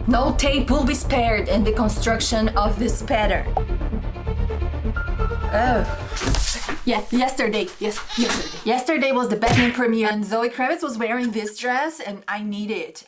No tape will be spared in the construction of this pattern. Oh. Yeah, yesterday was the Batman premiere and Zoe Kravitz was wearing this dress and I need it.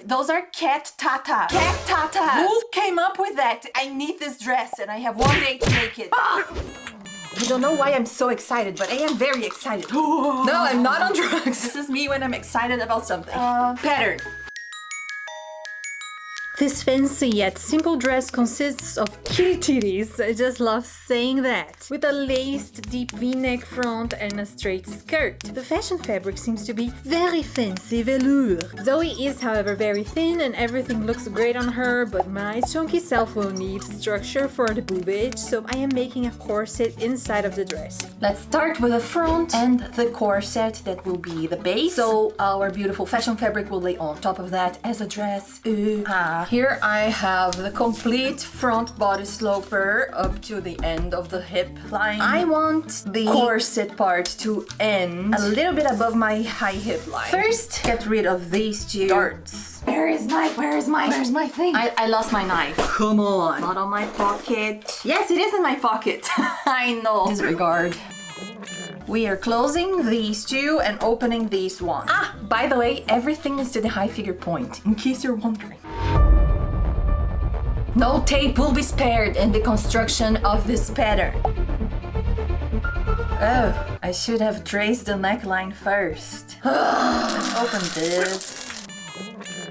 Those are cat tatas. Cat tatas! Who came up with that? I need this dress and I have one day to make it. I don't know why I'm so excited, but I am very excited. No, I'm not on drugs. This is me when I'm excited about something. Pattern. This fancy yet simple dress consists of kitty titties, I just love saying that, with a laced deep v-neck front and a straight skirt. The fashion fabric seems to be very fancy velour. Zoe is however very thin and everything looks great on her, but my chunky self will need structure for the boobage, so I am making a corset inside of the dress. Let's start with the front and the corset that will be the base, so our beautiful fashion fabric will lay on top of that as a dress. Here I have the complete front body sloper up to the end of the hip line. I want the corset part to end a little bit above my high hip line. First, get rid of these two darts. Where's my thing? I lost my knife. Come on. Not on my pocket. Yes, it is in my pocket. I know. Disregard. We are closing these two and opening these one. By the way, everything is to the high figure point, in case you're wondering. No tape will be spared in the construction of this pattern. Oh, I should have traced the neckline first. Let's open this.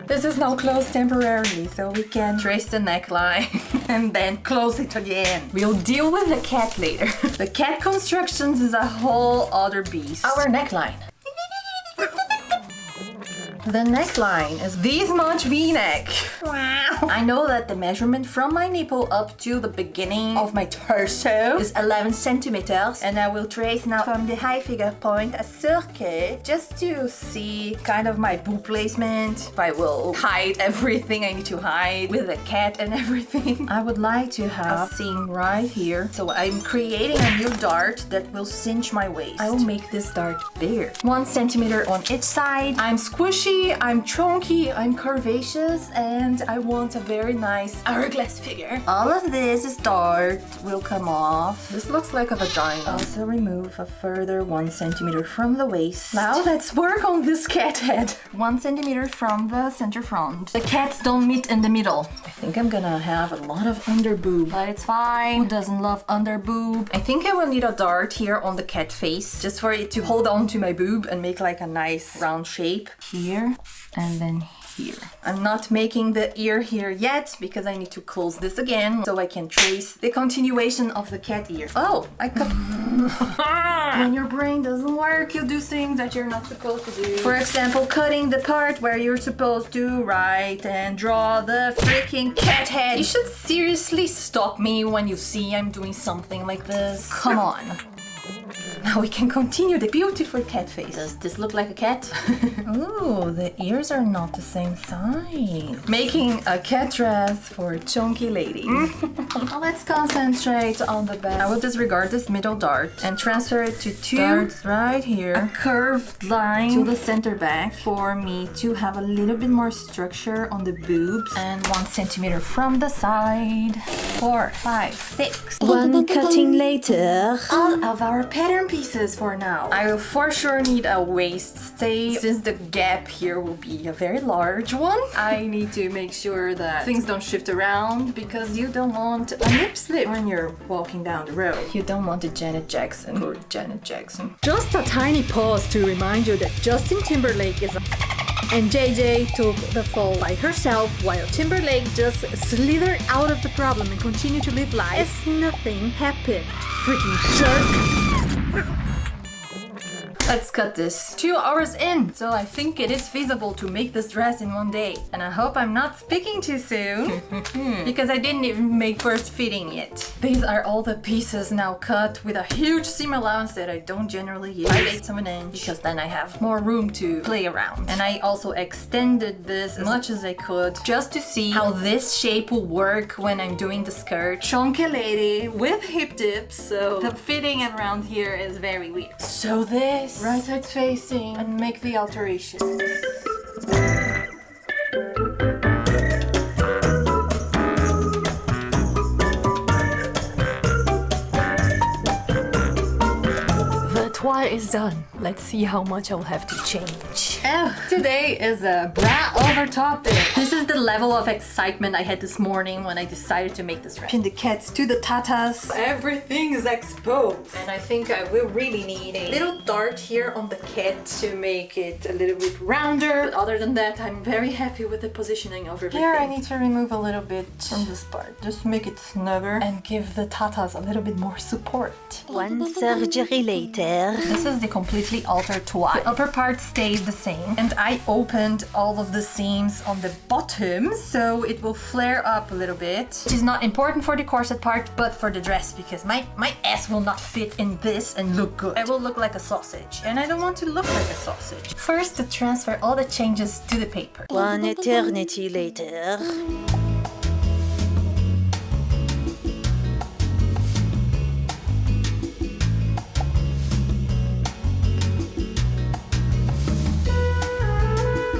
This is now closed temporarily, so we can trace the neckline and then close it again. We'll deal with the cat later. The cat constructions is a whole other beast. Our neckline. The neckline is this much v-neck. Wow. I know that the measurement from my nipple up to the beginning of my torso is 11 centimeters, and I will trace now from the high figure point a circle just to see kind of my boob placement. I will hide everything I need to hide with the cat and everything. I would like to have a seam right here, so I'm creating a new dart that will cinch my waist. I will make this dart bigger. 1 centimeter on each side. I'm squishy, I'm chunky, I'm curvaceous, and I want a very nice hourglass figure. All of this dart will come off. This looks like a vagina. Also remove a further 1 centimeter from the waist. Now let's work on this cat head. 1 centimeter from the center front. The cats don't meet in the middle. I think I'm gonna have a lot of under boob, but it's fine. Who doesn't love under boob? I think I will need a dart here on the cat face, just for it to hold on to my boob and make like a nice round shape. Here and then here. I'm not making the ear here yet because I need to close this again so I can trace the continuation of the cat ear. Oh, I cut. When your brain doesn't work, you do things that you're not supposed to do. For example, cutting the part where you're supposed to write and draw the freaking cat head. You should seriously stop me when you see I'm doing something like this. Come on. Now we can continue the beautiful cat face. Does this look like a cat? Ooh, the ears are not the same size. Making a cat dress for chunky ladies. Now let's concentrate on the back. I will disregard this middle dart and transfer it to two darts right here. A curved line to the center back for me to have a little bit more structure on the boobs. And 1 centimeter from the side. 4, 5, 6. One cutting later. All of our pattern pieces for now. I will for sure need a waist stay since the gap here will be a very large one. I need to make sure that things don't shift around because you don't want a nip slip when you're walking down the road. You don't want a Janet Jackson or Janet Jackson. Just a tiny pause to remind you that Justin Timberlake is and JJ took the fall by herself while Timberlake just slithered out of the problem and continued to live life as nothing happened. Freaking jerk. Let's cut this. 2 hours in, so I think it is feasible to make this dress in 1 day. And I hope I'm not speaking too soon, because I didn't even make first fitting yet. These are all the pieces now cut with a huge seam allowance that I don't generally use. 5/8 of an inch, because then I have more room to play around. And I also extended this as much as I could, just to see how this shape will work when I'm doing the skirt. Chunky lady with hip dips, so the fitting around here is very weird. So this right side facing and make the alterations. bra is done. Let's see how much I'll have to change. Oh, today is a bra over top day. This is the level of excitement I had this morning when I decided to make this dress. Pin the cats to the tatas. Everything is exposed. And I think I will really need a little dart here on the cat to make it a little bit rounder. But other than that, I'm very happy with the positioning of everything. Here I need to remove a little bit from this part. Just make it snugger and give the tatas a little bit more support. One surgery later. This is the completely altered toile. The upper part stays the same. And I opened all of the seams on the bottom so it will flare up a little bit. Which is not important for the corset part, but for the dress because my ass will not fit in this and look good. I will look like a sausage. And I don't want to look like a sausage. First, to transfer all the changes to the paper. One eternity later.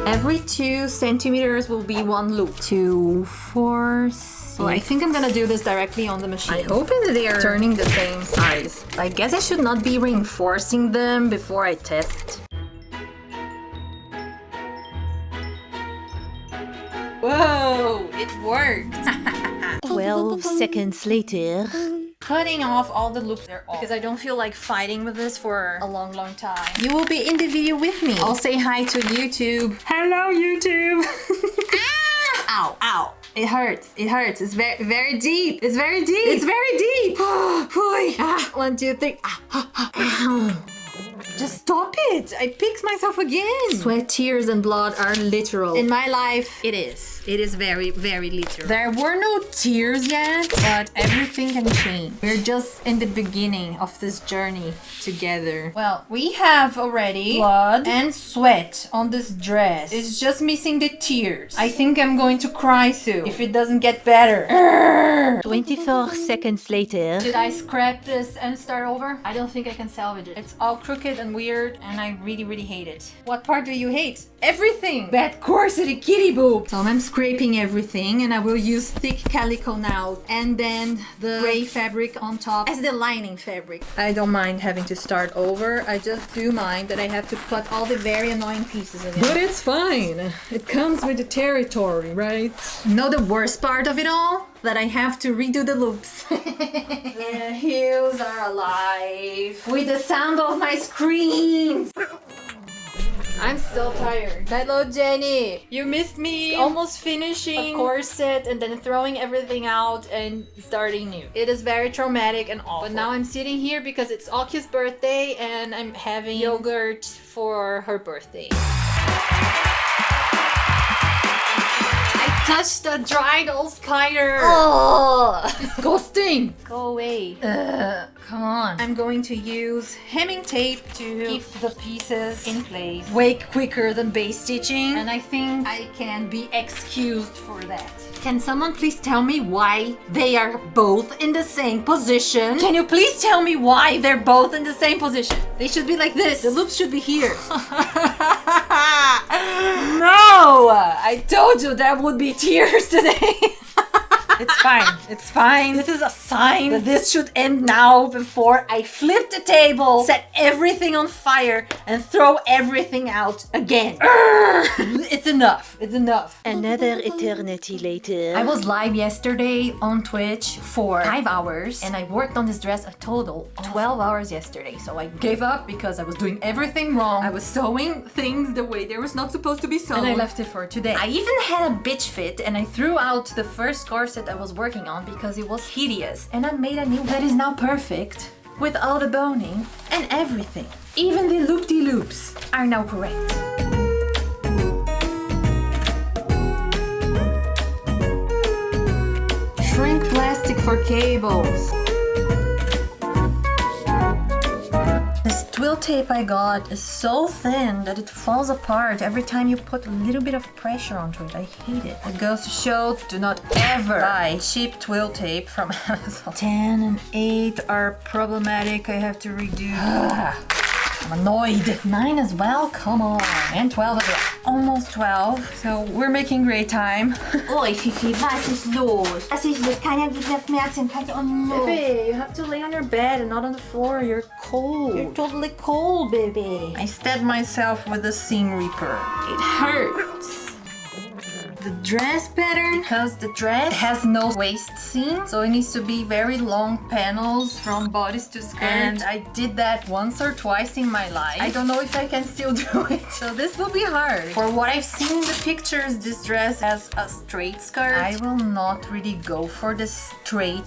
Every 2 centimeters will be one loop. 2, 4, 6. So I think I'm gonna do this directly on the machine. I hope they are turning the same size. I guess I should not be reinforcing them before I test. Whoa, it worked. 12 seconds later. Cutting off all the loops they're off because I don't feel like fighting with this for a long time. You will be in the video with me. I'll say hi to YouTube. Hello, YouTube. Ah! Ow, ow. It hurts. It hurts. It's very deep. It's very deep. It's very deep. 1, 2, 3. Ow. Just stop it. I picked myself again. Sweat, tears, and blood are literal. In my life, it is. It is very literal. There were no tears yet, but everything can change. We're just in the beginning of this journey together. Well, we have already blood and sweat on this dress. It's just missing the tears. I think I'm going to cry soon if it doesn't get better. 24 seconds later. Should I scrap this and start over? I don't think I can salvage it. It's all crooked and weird and I really hate it. What part do you hate? Everything! That corset kitty boob! So I'm scraping everything and I will use thick calico now and then the gray fabric on top as the lining fabric. I don't mind having to start over. I just do mind that I have to put all the very annoying pieces in it. But it's fine. It comes with the territory, right? You know the worst part of it all? That I have to redo the loops. The heels are alive with the sound of my screams. I'm so tired. Hello, Jenny. You missed me. Almost finishing a corset and then throwing everything out and starting new. It is very traumatic and awful. But now I'm sitting here because it's Aki's birthday and I'm having yogurt for her birthday. Touch the dried old spider. Oh, disgusting. Go away. Come on. I'm going to use hemming tape to keep the pieces in place way quicker than base stitching. And I think I can be excused for that. Can someone please tell me why they are both in the same position? Can you please tell me why they're both in the same position? They should be like this. The loops should be here. No! I told you there would be tears today. It's fine. It's fine. This is a sign that this should end now before I flip the table, set everything on fire, and throw everything out again. It's enough. It's enough. Another eternity later. I was live yesterday on Twitch for 5 hours and I worked on this dress a total 12 hours yesterday. So I gave up because I was doing everything wrong. I was sewing things the way they were not supposed to be sewn. And I left it for today. I even had a bitch fit and I threw out the first corset I was working on because it was hideous. And I made a new that is now perfect with all the boning and everything. Even the loop-de-loops are now correct. Shrink plastic for cables. This twill tape I got is so thin that it falls apart every time you put a little bit of pressure onto it. I hate it. It goes to show, do not ever buy cheap twill tape from Amazon. 10 and 8 are problematic. I have to redo. I'm annoyed. 9 as well? Come on. And 12 as well. almost 12, so we're making great time. Oj Fifi, was ist los? Was ist los? Kann ja nicht Aufmerksamkeit. Oh no. Baby, you have to lay on your bed and not on the floor. You're cold. You're totally cold, baby. I stabbed myself with the seam reaper. It hurts. The dress pattern, because the dress has no waist seam, so it needs to be very long panels from bodice to skirt. And I did that once or twice in my life. I don't know if I can still do it, so this will be hard. For what I've seen in the pictures, this dress has a straight skirt. I will not really go for the straight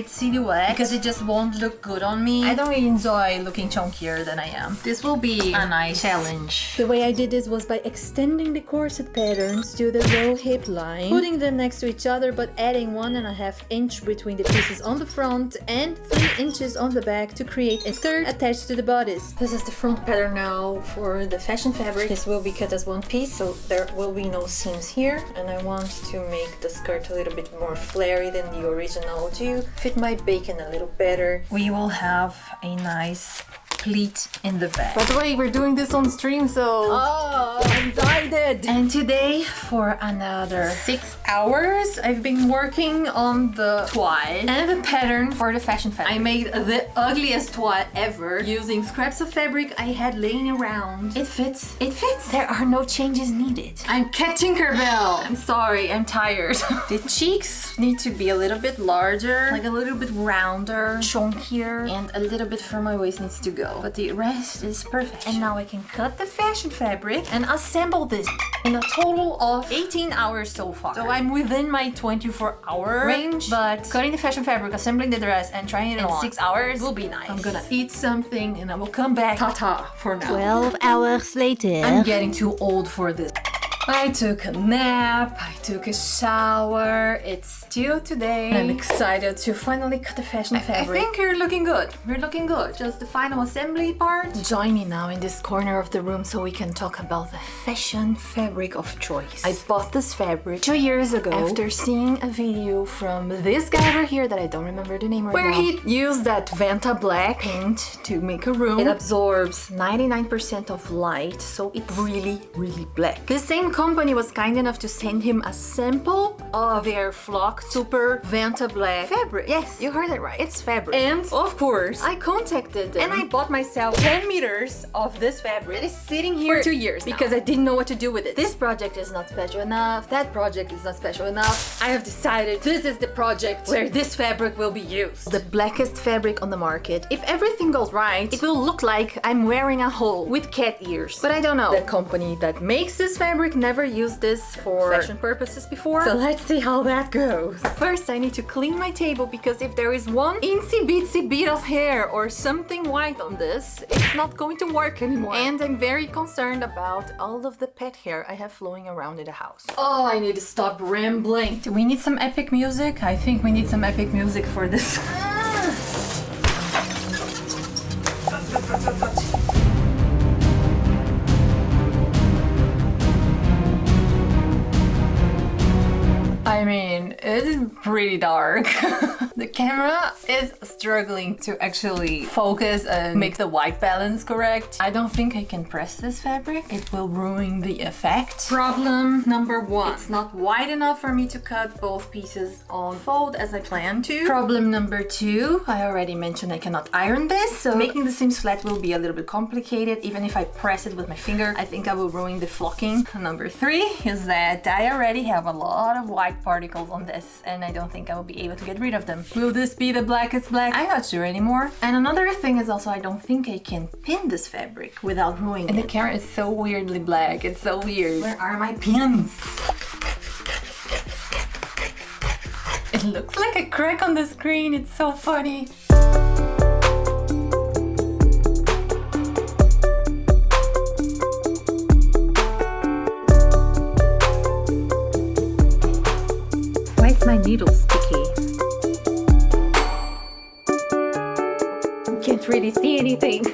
silhouette because it just won't look good on me. I don't really enjoy looking chunkier than I am. This will be a nice challenge. The way I did this was by extending the corset patterns to the low hip line, putting them next to each other but adding 1.5 inch between the pieces on the front and 3 inches on the back to create a skirt attached to the bodice. This is the front pattern now for the fashion fabric. This will be cut as one piece, so there will be no seams here, and I want to make the skirt a little bit more flary than the original to fit my bacon a little better. We will have a nice pleat in the back. By the way, we're doing this on stream, so I'm delighted! And today, for another 6 hours, I've been working on the toile and the pattern for the fashion fabric. I made the ugliest toile ever using scraps of fabric I had laying around. It fits. It fits. There are no changes needed. I'm Cat Tinkerbell. I'm sorry, I'm tired. The cheeks need to be a little bit larger, like a little bit rounder, chunkier, and a little bit from my waist needs to go. But the rest is perfect. And now I can cut the fashion fabric and assemble this in a total of 18 hours so far. So I'm within my 24-hour range, but cutting the fashion fabric, assembling the dress, and trying it in 6 hours will be nice. I'm gonna eat something and I will come back. Ta-ta for now. 12 hours later. I'm getting too old for this. I took a nap, I took a shower, it's still today. I'm excited to finally cut the fashion fabric. I think you're looking good. We're looking good. Just the final assembly part. Join me now in this corner of the room so we can talk about the fashion fabric of choice. I bought this fabric 2 years ago after seeing a video from this guy over here that I don't remember the name right now, where he used that Renta black paint to make a room. It absorbs 99% of light, so it's really black. The same company was kind enough to send him a sample of their flock super Vanta black fabric. Yes, you heard it right. It's fabric. And of course, I contacted them and I bought myself 10 meters of this fabric. It is sitting here for 2 years because I didn't know what to do with it. This project is not special enough. That project is not special enough. I have decided this is the project where this fabric will be used. The blackest fabric on the market. If everything goes right, it will look like I'm wearing a hole with cat ears. But I don't know. The company that makes this fabric never used this for fashion purposes before, so let's see how that goes. First, I need to clean my table because if there is one insy bitsy bit of hair or something white on this, it's not going to work anymore. And I'm very concerned about all of the pet hair I have flowing around in the house. Oh, I need to stop rambling. Do we need some epic music? I think we need some epic music for this. I mean, it is pretty dark. The camera is struggling to actually focus and make the white balance correct. I don't think I can press this fabric. It will ruin the effect. Problem number 1. It's not wide enough for me to cut both pieces on fold as I plan to. Problem number 2. I already mentioned I cannot iron this, so making the seams flat will be a little bit complicated. Even if I press it with my finger, I think I will ruin the flocking. Number 3 is that I already have a lot of white particles on this and I don't think I will be able to get rid of them. Will this be the blackest black? I'm not sure anymore. And another thing is also I don't think I can pin this fabric without ruining it. And the camera is so weirdly black. It's so weird. Where are my pins? It looks like a crack on the screen. It's so funny. My needle sticky. Can't really see anything.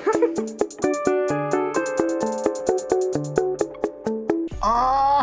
Oh,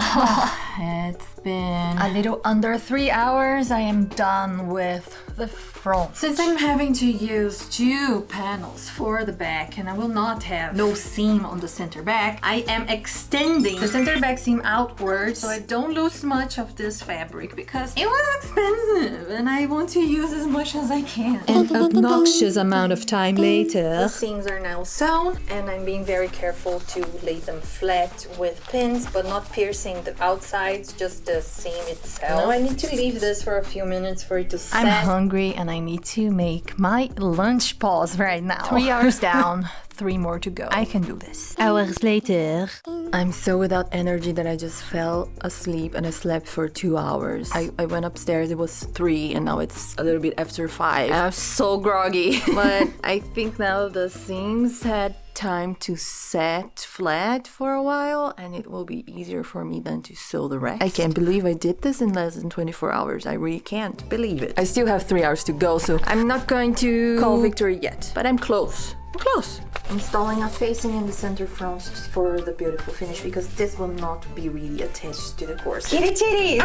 it's been a little under 3 hours. I am done with the front. Since I'm having to use 2 panels for the back and I will not have no seam on the center back, I am extending the center back seam outwards so I don't lose much of this fabric because it was expensive and I want to use as much as I can. An obnoxious amount of time later. The seams are now sewn and I'm being very careful to lay them flat with pins but not piercing the outsides, just the seam itself. Now I need to leave this for a few minutes for it to set. I'm hungry and I need to make my lunch pause right now. 3 hours down, 3 more to go. I can do this. Hours later. I'm so without energy that I just fell asleep and I slept for 2 hours. I went upstairs, it was 3 and now it's a little bit after 5. I'm so groggy. But I think now the seams had time to set flat for a while and it will be easier for me than to sew the rest. I can't believe I did this in less than 24 hours. I really can't believe it. I still have 3 hours to go, so I'm not going to call victory yet, but I'm close. I'm close. Installing a facing in the center front for the beautiful finish because this will not be really attached to the corset. Kitty titties!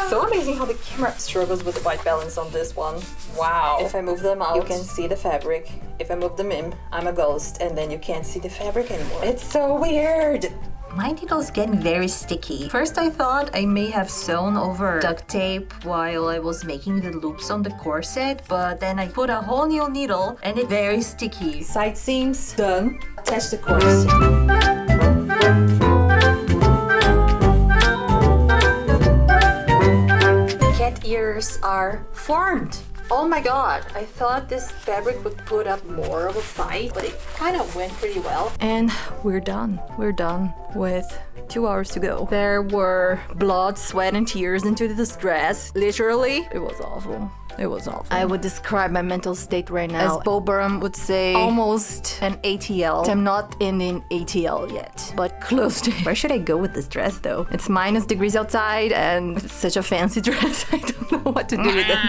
So amazing how the camera struggles with the white balance on this one. Wow. If I move them out, you can see the fabric. If I move them in, I'm a ghost and then you can't see the fabric anymore. It's so weird. My needle's getting very sticky. First I thought I may have sewn over duct tape while I was making the loops on the corset, but then I put a whole new needle and it's very sticky. Side seams done. Attach the corset. The cat ears are formed. Oh my god, I thought this fabric would put up more of a fight, but it kind of went pretty well. And we're done. We're done with 2 hours to go. There were blood, sweat, and tears into this dress. Literally, it was awful. It was awful. I would describe my mental state right now as Bo Burnham would say, almost an ATL. I'm not in an ATL yet, but close to it. Where should I go with this dress though? It's -degrees outside and it's such a fancy dress. I don't know what to do with it.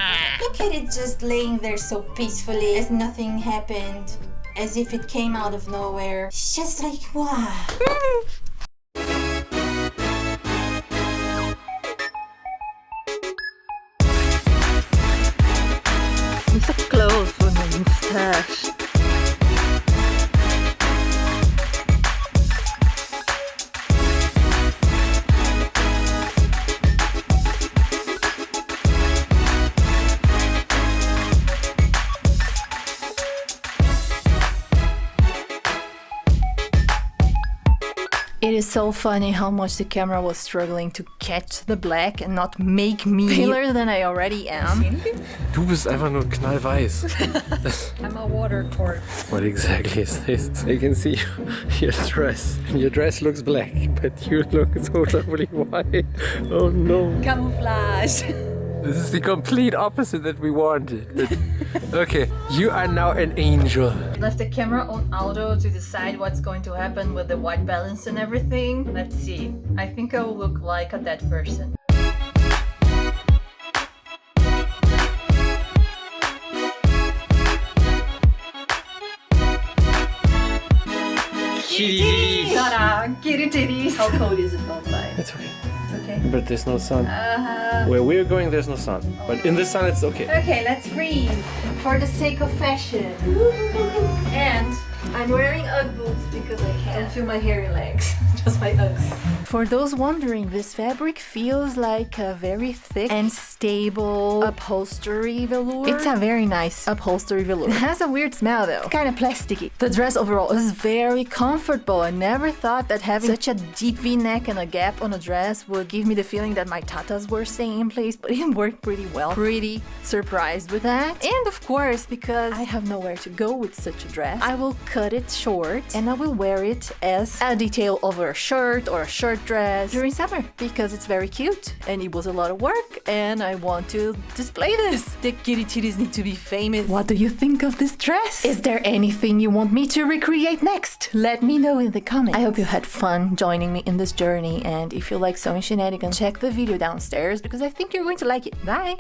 Look at it just laying there so peacefully as nothing happened. As if it came out of nowhere. It's just like, wow. I'm so close with my mustache. It is so funny how much the camera was struggling to catch the black and not make me paler than I already am. Du bist einfach nur knallweiß. I'm a water corpse. What exactly is this? I can see your dress. Your dress looks black, but you look so totally white. Oh no. Camouflage. This is the complete opposite that we wanted. Okay, you are now an angel. Left the camera on auto to decide what's going to happen with the white balance and everything. Let's see. I think I will look like a dead person. Kitty. Ta-da! Kitty titties! How cold is it outside? It's okay. It's okay. But there's no sun. Where we're going, there's no sun. But in the sun, it's okay. Okay, let's breathe for the sake of fashion. And I'm wearing Ugg boots because I can't feel my hairy legs. Just my Uggs. For those wondering, this fabric feels like a very thick and stable upholstery velour. It's a very nice upholstery velour. It has a weird smell though. It's kind of plasticky. The dress overall is very comfortable. I never thought that having such a deep V-neck and a gap on a dress would give me the feeling that my tatas were staying in place, but it worked pretty well. Pretty surprised with that. And of course, because I have nowhere to go with such a dress, I will cut it short and I will wear it as a detail over a shirt or a shirt dress during summer because it's very cute and it was a lot of work and I want to display this. The kitty titties need to be famous. What do you think of this dress? Is there anything you want me to recreate next? Let me know in the comments. I hope you had fun joining me in this journey, and if you like sewing shenanigans, check the video downstairs because I think you're going to like it. Bye!